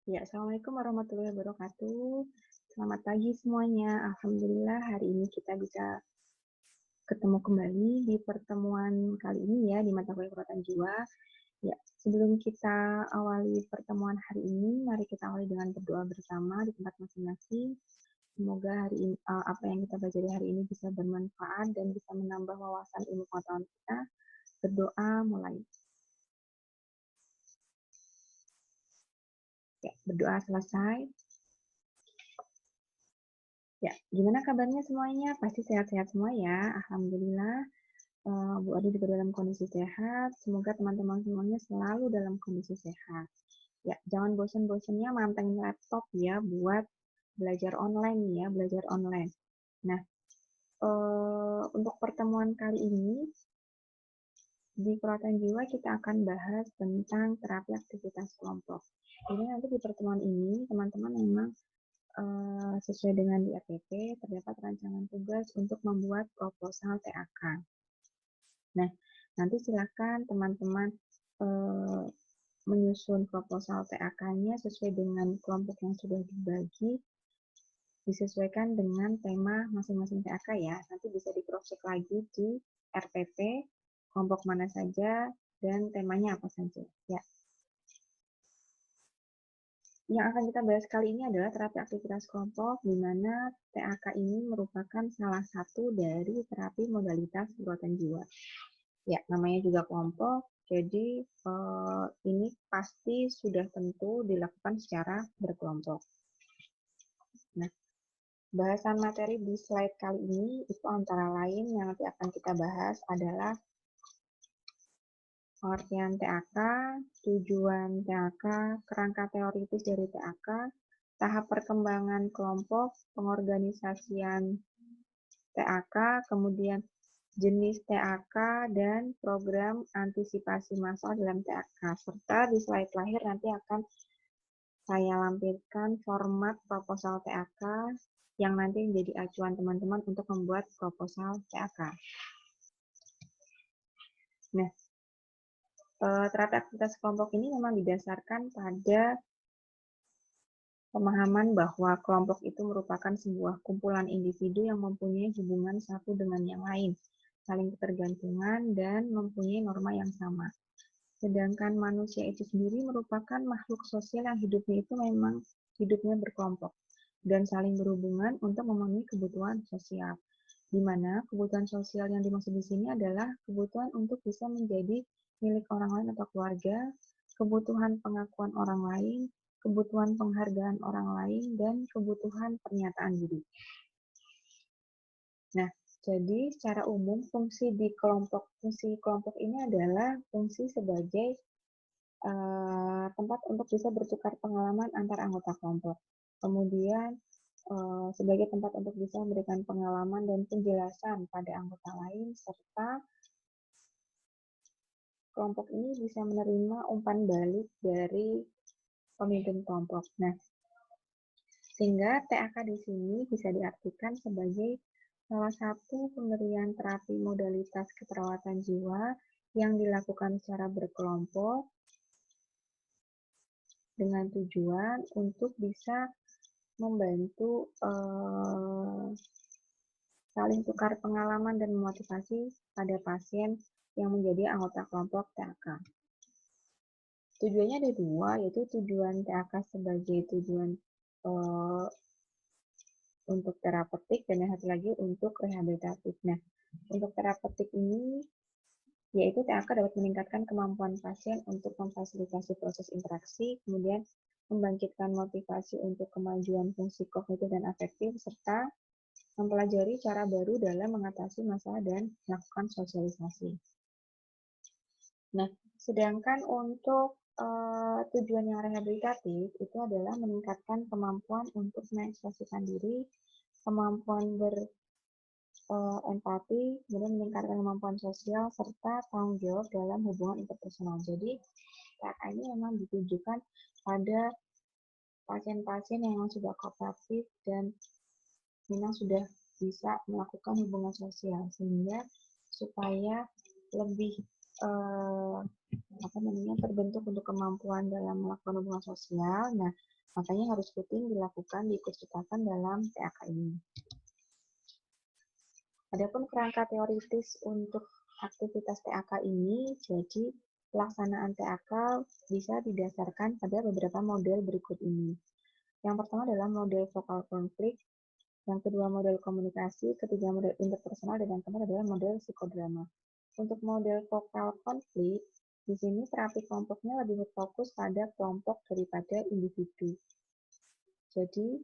Ya, Assalamualaikum warahmatullahi wabarakatuh. Selamat pagi semuanya. Alhamdulillah hari ini kita bisa ketemu kembali di pertemuan kali ini ya di mata kuliah Kesehatan Jiwa. Ya, sebelum kita awali pertemuan hari ini, mari kita awali dengan berdoa bersama di tempat masing-masing. Semoga hari ini apa yang kita pelajari hari ini bisa bermanfaat dan bisa menambah wawasan ilmu pengetahuan kita. Berdoa mulai. Ya, berdoa selesai. Ya, gimana kabarnya semuanya? Pasti sehat-sehat semua ya. Alhamdulillah. Bu Adi juga dalam kondisi sehat. Semoga teman-teman semuanya selalu dalam kondisi sehat. Ya, jangan bosan-bosannya mantengin laptop ya buat belajar online ya, belajar online. Nah, untuk pertemuan kali ini di Kelautan Jiwa kita akan bahas tentang terapi aktivitas kelompok. Jadi nanti di pertemuan ini teman-teman memang sesuai dengan di RPP terdapat rancangan tugas untuk membuat proposal TAK. Nah, nanti silakan teman-teman menyusun proposal TAK-nya sesuai dengan kelompok yang sudah dibagi, disesuaikan dengan tema masing-masing TAK ya. Nanti bisa di cross check lagi di RPP, kelompok mana saja, dan temanya apa saja. Ya. Yang akan kita bahas kali ini adalah terapi aktivitas kelompok, di mana TAK ini merupakan salah satu dari terapi modalitas perawatan jiwa. Ya, namanya juga kelompok, jadi ini pasti sudah tentu dilakukan secara berkelompok. Nah, bahasan materi di slide kali ini itu antara lain yang nanti akan kita bahas adalah pengertian TAK, tujuan TAK, kerangka teoritis dari TAK, tahap perkembangan kelompok, pengorganisasian TAK, kemudian jenis TAK, dan program antisipasi masalah dalam TAK. Serta di slide terakhir nanti akan saya lampirkan format proposal TAK yang nanti menjadi acuan teman-teman untuk membuat proposal TAK. Nah, terapi aktivitas kelompok ini memang didasarkan pada pemahaman bahwa kelompok itu merupakan sebuah kumpulan individu yang mempunyai hubungan satu dengan yang lain, saling ketergantungan, dan mempunyai norma yang sama. Sedangkan manusia itu sendiri merupakan makhluk sosial yang hidupnya itu memang hidupnya berkelompok dan saling berhubungan untuk memenuhi kebutuhan sosial. Di mana kebutuhan sosial yang dimaksud di sini adalah kebutuhan untuk bisa menjadi milik orang lain atau keluarga, kebutuhan pengakuan orang lain, kebutuhan penghargaan orang lain, dan kebutuhan pernyataan diri. Nah, jadi secara umum fungsi kelompok ini adalah fungsi sebagai tempat untuk bisa bertukar pengalaman antar anggota kelompok. Kemudian sebagai tempat untuk bisa memberikan pengalaman dan penjelasan pada anggota lain, serta kelompok ini bisa menerima umpan balik dari pemimpin kelompok. Nah, sehingga TAK di sini bisa diartikan sebagai salah satu pemberian terapi modalitas keperawatan jiwa yang dilakukan secara berkelompok dengan tujuan untuk bisa membantu saling tukar pengalaman dan memotivasi pada pasien yang menjadi anggota kelompok TAK. Tujuannya ada dua, yaitu tujuan TAK sebagai tujuan untuk terapeutik dan yang satu lagi untuk rehabilitatif. Nah, untuk terapeutik ini yaitu TAK dapat meningkatkan kemampuan pasien untuk memfasilitasi proses interaksi, kemudian membangkitkan motivasi untuk kemajuan fungsi kognitif dan afektif, serta mempelajari cara baru dalam mengatasi masalah dan melakukan sosialisasi. Nah, sedangkan untuk tujuan yang rehabilitatif itu adalah meningkatkan kemampuan untuk mengekspresikan diri, kemampuan berempati, kemudian meningkatkan kemampuan sosial, serta tanggung jawab dalam hubungan interpersonal. Jadi, TAK ini memang ditujukan pada pasien-pasien yang memang sudah kooperatif dan memang sudah bisa melakukan hubungan sosial, sehingga supaya lebih terbentuk untuk kemampuan dalam melakukan hubungan sosial. Nah, Makanya harus rutin dilakukan, diikutsertakan dalam TAK ini. Adapun kerangka teoritis untuk aktivitas TAK ini, jadi pelaksanaan TAK bisa didasarkan pada beberapa model berikut ini. Yang pertama adalah model vokal konflik, yang kedua model komunikasi, ketiga model interpersonal, dan yang keempat adalah model psikodrama. Untuk model vokal konflik, di sini terapi kelompoknya lebih berfokus pada kelompok daripada individu. Jadi,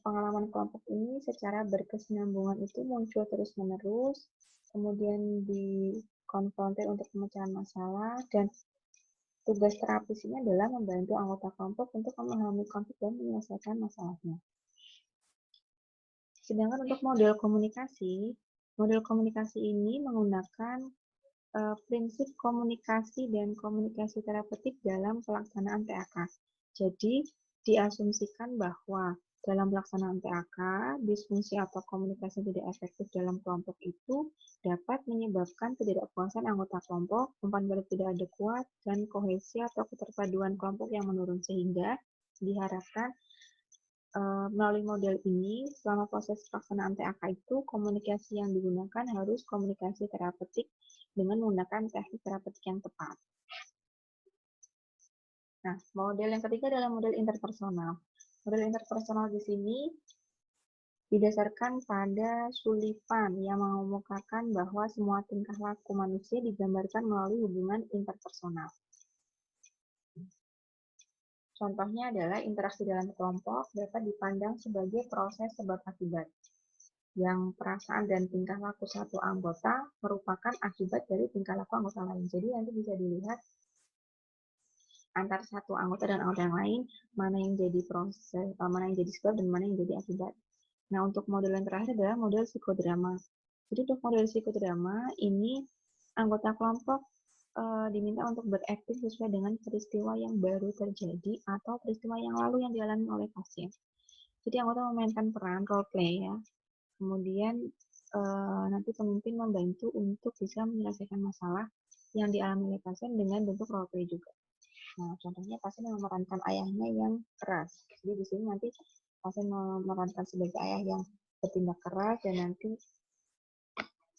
pengalaman kelompok ini secara berkesinambungan itu muncul terus-menerus, kemudian dikonfrontir untuk pemecahan masalah, dan tugas terapis ini adalah membantu anggota kelompok untuk memahami konflik dan menyelesaikan masalahnya. Sedangkan untuk model komunikasi ini menggunakan prinsip komunikasi dan komunikasi terapeutik dalam pelaksanaan TAK. Jadi, diasumsikan bahwa dalam pelaksanaan TAK, disfungsi atau komunikasi tidak efektif dalam kelompok itu dapat menyebabkan ketidakpuasan anggota kelompok, umpan balik tidak adekuat, dan kohesi atau keterpaduan kelompok yang menurun, sehingga diharapkan melalui model ini, selama proses pelaksanaan TAK itu, komunikasi yang digunakan harus komunikasi terapeutik dengan menggunakan teknik terapeutik yang tepat. Nah, model yang ketiga adalah model interpersonal. Model interpersonal di sini didasarkan pada Sullivan yang mengemukakan bahwa semua tingkah laku manusia digambarkan melalui hubungan interpersonal. Contohnya adalah interaksi dalam kelompok dapat dipandang sebagai proses sebab akibat, yang perasaan dan tingkah laku satu anggota merupakan akibat dari tingkah laku anggota lain. Jadi nanti bisa dilihat antar satu anggota dan anggota yang lain, mana yang jadi mana yang jadi sebab dan mana yang jadi akibat. Nah, untuk model yang terakhir adalah model psikodrama. Jadi untuk model psikodrama ini anggota kelompok diminta untuk beraktif sesuai dengan peristiwa yang baru terjadi atau peristiwa yang lalu yang dialami oleh pasien. Jadi anggota memainkan peran role play ya. Kemudian nanti pemimpin membantu untuk bisa menyelesaikan masalah yang dialami oleh pasien dengan bentuk role play juga. Nah, contohnya pasien memerankan ayahnya yang keras. Jadi di sini nanti pasien memerankan sebagai ayah yang bertindak keras, dan nanti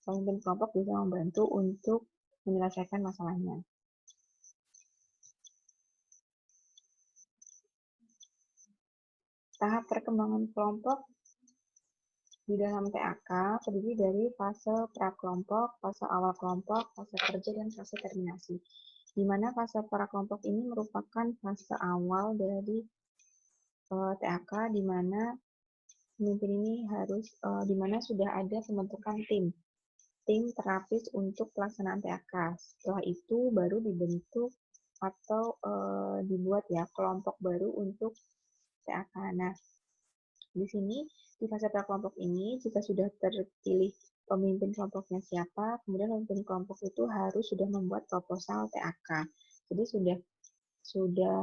pemimpin kelompok bisa membantu untuk menyelesaikan masalahnya. Tahap perkembangan kelompok di dalam TAK terdiri dari fase prakelompok, fase awal kelompok, fase kerja, dan fase terminasi. Di mana fase prakelompok ini merupakan fase awal dari TAK, di mana pemimpin ini harus, di mana sudah ada pembentukan tim terapis untuk pelaksanaan TAK. Setelah itu baru dibentuk atau dibuat ya kelompok baru untuk TAK. Nah, di sini di fase prakelompok ini jika sudah terpilih pemimpin kelompoknya siapa, kemudian pemimpin kelompok itu harus sudah membuat proposal TAK. Jadi sudah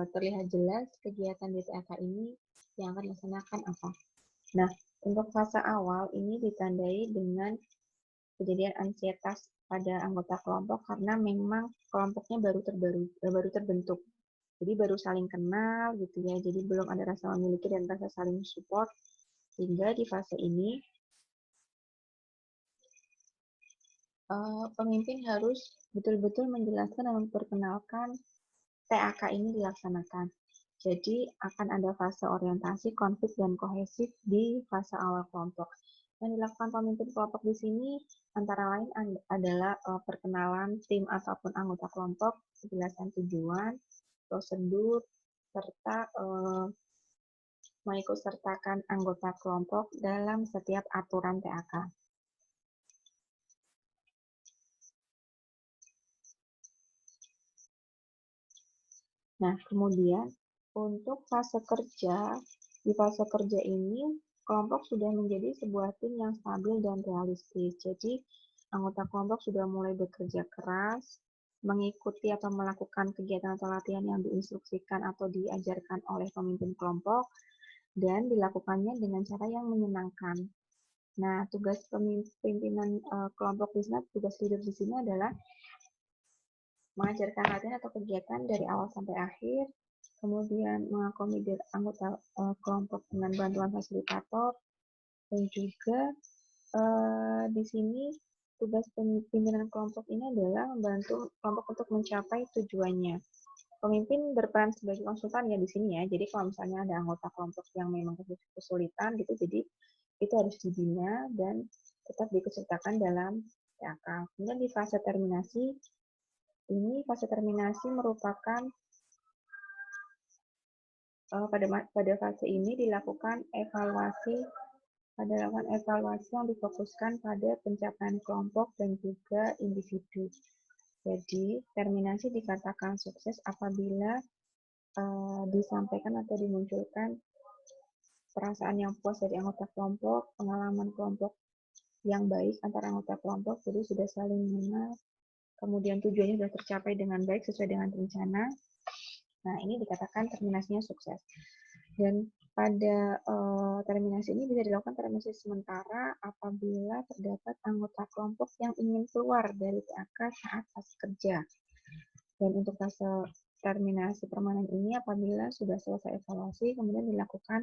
terlihat jelas kegiatan di TAK ini yang akan dilaksanakan apa. Nah, untuk fase awal ini ditandai dengan kejadian ansietas pada anggota kelompok karena memang kelompoknya baru terbentuk. Jadi baru saling kenal gitu ya. Jadi belum ada rasa memiliki dan rasa saling support. Sehingga di fase ini pemimpin harus betul-betul menjelaskan dan memperkenalkan TAK ini dilaksanakan. Jadi akan ada fase orientasi, konflik, dan kohesif di fase awal kelompok. Yang dilakukan pemimpin kelompok di sini antara lain adalah perkenalan tim ataupun anggota kelompok, penjelasan tujuan, prosedur, serta mengikutsertakan anggota kelompok dalam setiap aturan TAK. Nah, kemudian untuk fase kerja, di fase kerja ini kelompok sudah menjadi sebuah tim yang stabil dan realistis. Jadi, anggota kelompok sudah mulai bekerja keras, mengikuti atau melakukan kegiatan atau latihan yang diinstruksikan atau diajarkan oleh pemimpin kelompok, dan dilakukannya dengan cara yang menyenangkan. Nah, tugas pimpinan kelompok di sini, tugas leader di sini adalah mengajarkan latihan atau kegiatan dari awal sampai akhir kemudian mengakomodir anggota kelompok dengan bantuan fasilitator, dan juga di sini tugas pimpinan kelompok ini adalah membantu kelompok untuk mencapai tujuannya. Pemimpin berperan sebagai konsultan ya di sini ya. Jadi kalau misalnya ada anggota kelompok yang memang kesulitan gitu, jadi itu harus dibina dan tetap diikutsertakan dalam PAK. Kemudian di fase terminasi, ini fase terminasi merupakan pada fase ini dilakukan evaluasi yang difokuskan pada pencapaian kelompok dan juga individu. Jadi, terminasi dikatakan sukses apabila disampaikan atau dimunculkan perasaan yang puas dari anggota kelompok, pengalaman kelompok yang baik antara anggota kelompok, jadi sudah saling mengenal, kemudian tujuannya sudah tercapai dengan baik sesuai dengan rencana. Nah, ini dikatakan terminasinya sukses. Dan pada terminasi ini bisa dilakukan terminasi sementara apabila terdapat anggota kelompok yang ingin keluar dari PAK saat fase kerja. Dan untuk fase terminasi permanen ini apabila sudah selesai evaluasi, kemudian dilakukan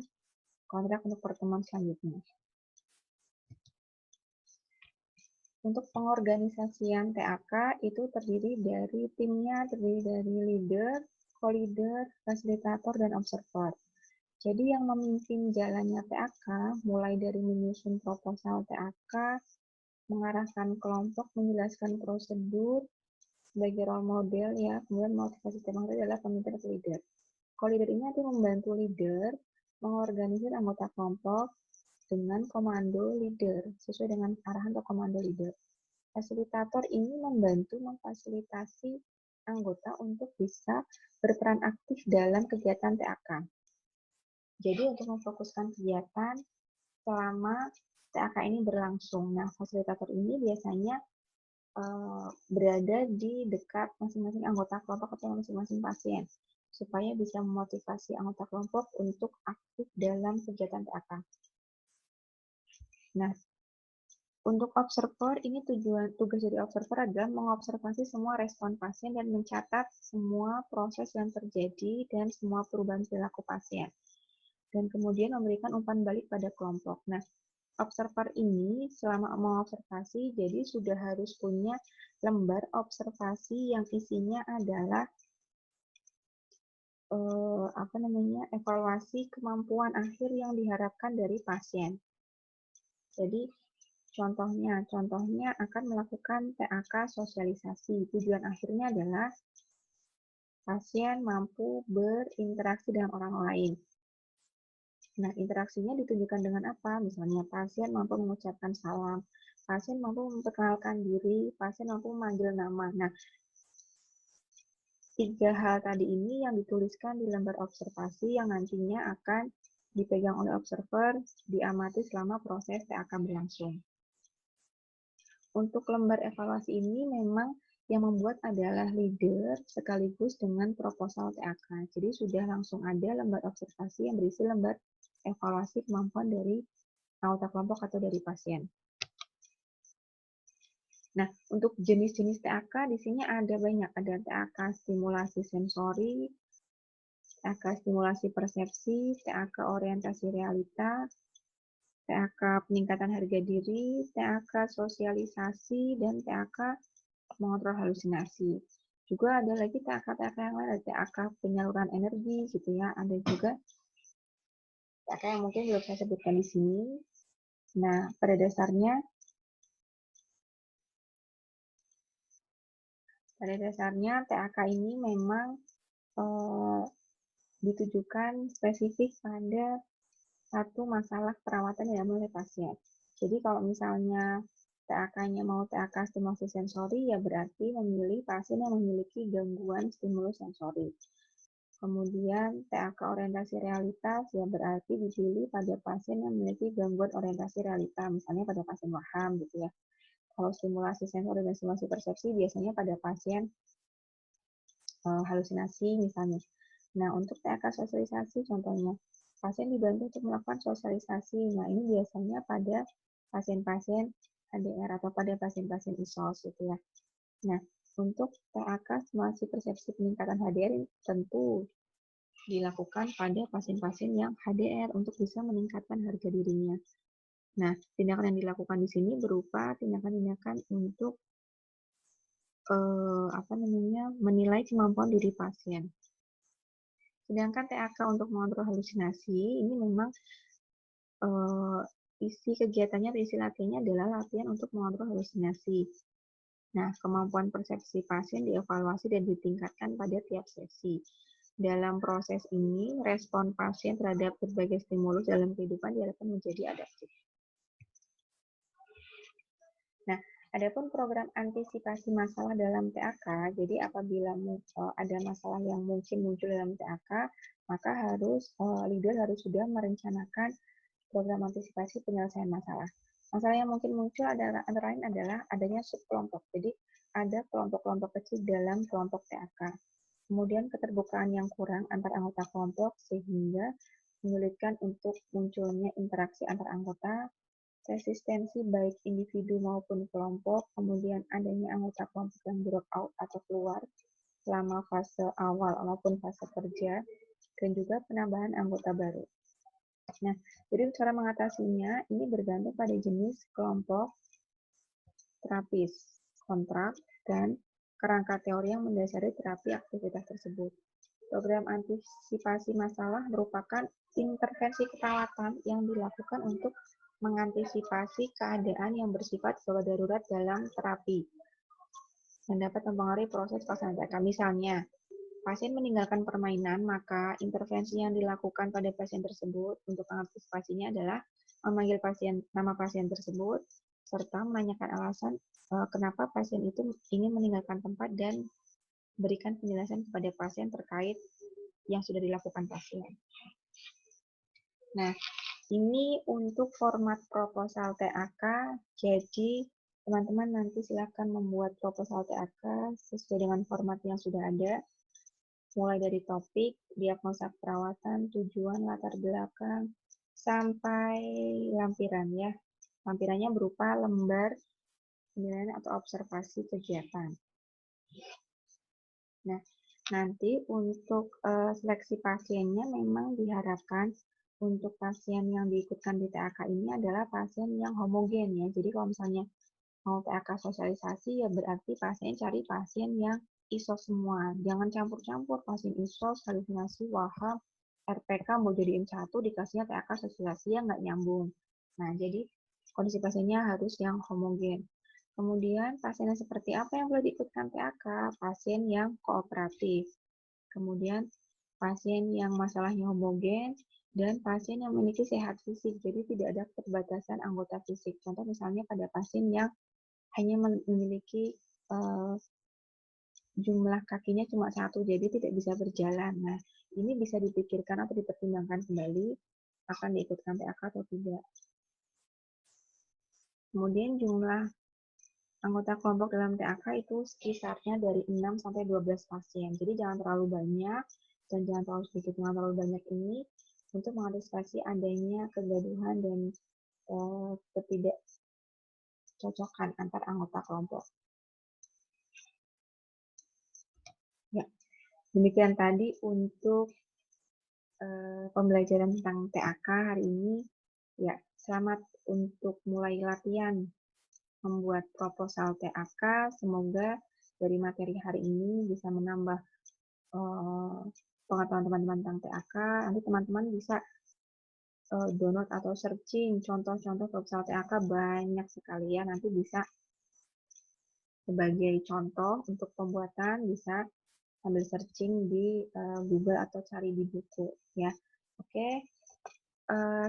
kontrak untuk pertemuan selanjutnya. Untuk pengorganisasian TAK itu terdiri dari leader, co-leader, fasilitator, dan observer. Jadi yang memimpin jalannya TAK mulai dari menyusun proposal TAK, mengarahkan kelompok, menjelaskan prosedur sebagai role model ya, kemudian motivasi setiap anggota adalah pemimpin atau leader. Co-leader ini nanti membantu leader mengorganisir anggota kelompok dengan komando leader sesuai dengan arahan atau komando leader. Fasilitator ini membantu memfasilitasi anggota untuk bisa berperan aktif dalam kegiatan TAK. Jadi untuk memfokuskan kegiatan selama TAK ini berlangsung. Nah, fasilitator ini biasanya berada di dekat masing-masing anggota kelompok atau masing-masing pasien, supaya bisa memotivasi anggota kelompok untuk aktif dalam kegiatan TAK. Nah, untuk observer, ini tugas dari observer adalah mengobservasi semua respon pasien dan mencatat semua proses yang terjadi dan semua perubahan perilaku pasien. Dan kemudian memberikan umpan balik pada kelompok. Nah, observer ini selama mengobservasi, jadi sudah harus punya lembar observasi yang isinya adalah evaluasi kemampuan akhir yang diharapkan dari pasien. Jadi contohnya akan melakukan TAK sosialisasi. Tujuan akhirnya adalah pasien mampu berinteraksi dengan orang lain. Nah, interaksinya ditunjukkan dengan apa? Misalnya, pasien mampu mengucapkan salam, pasien mampu memperkenalkan diri, pasien mampu memanggil nama. Nah, 3 hal tadi ini yang dituliskan di lembar observasi yang nantinya akan dipegang oleh observer, diamati selama proses TAK berlangsung. Untuk lembar evaluasi ini memang yang membuat adalah leader sekaligus dengan proposal TAK. Jadi sudah langsung ada lembar observasi yang berisi lembar evaluasi kemampuan dari anggota kelompok atau dari pasien. Nah, untuk jenis-jenis TAK di sini ada banyak. Ada TAK stimulasi sensori, TAK stimulasi persepsi, TAK orientasi realita, TAK peningkatan harga diri, TAK sosialisasi, dan TAK mengontrol halusinasi. Juga ada lagi TAK-TAK yang lain, ada TAK penyaluran energi gitu ya. Ada juga TAK yang mungkin belum saya sebutkan di sini. Nah, pada dasarnya TAK ini memang ditujukan spesifik pada satu masalah perawatan yang oleh pasien. Jadi kalau misalnya TAK-nya mau TAK stimulasi sensori, ya berarti memilih pasien yang memiliki gangguan stimulus sensori. Kemudian TAK orientasi realitas, ya berarti dipilih pada pasien yang memiliki gangguan orientasi realita, misalnya pada pasien waham gitu ya. Kalau stimulasi sensori dan stimulasi persepsi biasanya pada pasien halusinasi misalnya. Nah, untuk TAK sosialisasi contohnya, pasien dibantu untuk melakukan sosialisasi. Nah, ini biasanya pada pasien-pasien ADR atau pada pasien-pasien ISOS gitu ya. Nah, untuk TAK stimulasi persepsi peningkatan HDR tentu dilakukan pada pasien-pasien yang HDR untuk bisa meningkatkan harga dirinya. Nah, tindakan yang dilakukan di sini berupa tindakan-tindakan untuk menilai kemampuan diri pasien. Sedangkan TAK untuk mengontrol halusinasi ini memang isi kegiatannya atau isi latihannya adalah latihan untuk mengontrol halusinasi. Nah, kemampuan persepsi pasien dievaluasi dan ditingkatkan pada tiap sesi. Dalam proses ini, respon pasien terhadap berbagai stimulus dalam kehidupan diharapkan menjadi adaptif. Nah, adapun program antisipasi masalah dalam TAK, jadi apabila ada masalah yang mungkin muncul dalam TAK, maka leader harus sudah merencanakan program antisipasi penyelesaian masalah. Masalah yang mungkin muncul adalah antara lain adalah adanya subkelompok. Jadi ada kelompok-kelompok kecil dalam kelompok TAK. Kemudian keterbukaan yang kurang antar anggota kelompok sehingga menyulitkan untuk munculnya interaksi antar anggota, resistensi baik individu maupun kelompok, kemudian adanya anggota kelompok yang drop out atau keluar selama fase awal maupun fase kerja, dan juga penambahan anggota baru. Nah, jadi cara mengatasinya ini bergantung pada jenis kelompok terapis, kontrak, dan kerangka teori yang mendasari terapi aktivitas tersebut. Program antisipasi masalah merupakan intervensi keperawatan yang dilakukan untuk mengantisipasi keadaan yang bersifat gawat darurat dalam terapi dan dapat mempengaruhi proses pelaksanaan TK. Misalnya, pasien meninggalkan permainan, maka intervensi yang dilakukan pada pasien tersebut untuk mengantisipasinya adalah memanggil nama pasien tersebut, serta menanyakan alasan kenapa pasien itu ingin meninggalkan tempat dan berikan penjelasan kepada pasien terkait yang sudah dilakukan pasien. Nah, ini untuk format proposal TAK, jadi teman-teman nanti silakan membuat proposal TAK sesuai dengan format yang sudah ada, mulai dari topik, diagnosa perawatan, tujuan, latar belakang, sampai lampiran ya. Lampirannya berupa lembar penilaian atau observasi kegiatan. Nah, nanti untuk seleksi pasiennya memang diharapkan untuk pasien yang diikutkan di TAK ini adalah pasien yang homogen ya. Jadi kalau misalnya mau TAK sosialisasi ya berarti pasien cari pasien yang ISO semua. Jangan campur-campur pasien ISO, halusinasi, waham, RPK mau jadiin satu dikasihnya TAK sosialisasi ya nggak nyambung. Nah, jadi kondisi pasiennya harus yang homogen. Kemudian pasien yang seperti apa yang boleh diikutkan TAK? Pasien yang kooperatif. Kemudian pasien yang masalahnya homogen dan pasien yang memiliki sehat fisik. Jadi tidak ada keterbatasan anggota fisik. Contoh misalnya pada pasien yang hanya memiliki jumlah kakinya cuma satu, jadi tidak bisa berjalan. Nah, ini bisa dipikirkan atau dipertimbangkan kembali akan diikutkan TAK atau tidak. Kemudian jumlah anggota kelompok dalam TAK itu sekitarnya dari 6 sampai 12 pasien. Jadi jangan terlalu banyak dan jangan terlalu sedikit. Jangan terlalu banyak ini untuk mengantisipasi adanya kegaduhan dan ketidakcocokan antar anggota kelompok. Ya, demikian tadi untuk pembelajaran tentang TAK hari ini. Ya, selamat untuk mulai latihan membuat proposal TAK. Semoga dari materi hari ini bisa menambah pengetahuan teman-teman tentang TAK. Nanti teman-teman bisa download atau searching contoh-contoh proposal TAK banyak sekali ya. Nanti bisa sebagai contoh untuk pembuatan bisa sambil searching di Google atau cari di buku ya. Oke.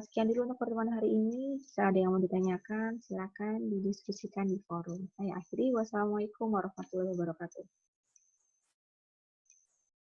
Sekian dulu untuk pertemuan hari ini. Jika ada yang mau ditanyakan, silakan didiskusikan di forum. Saya akhiri. Wassalamualaikum warahmatullahi wabarakatuh.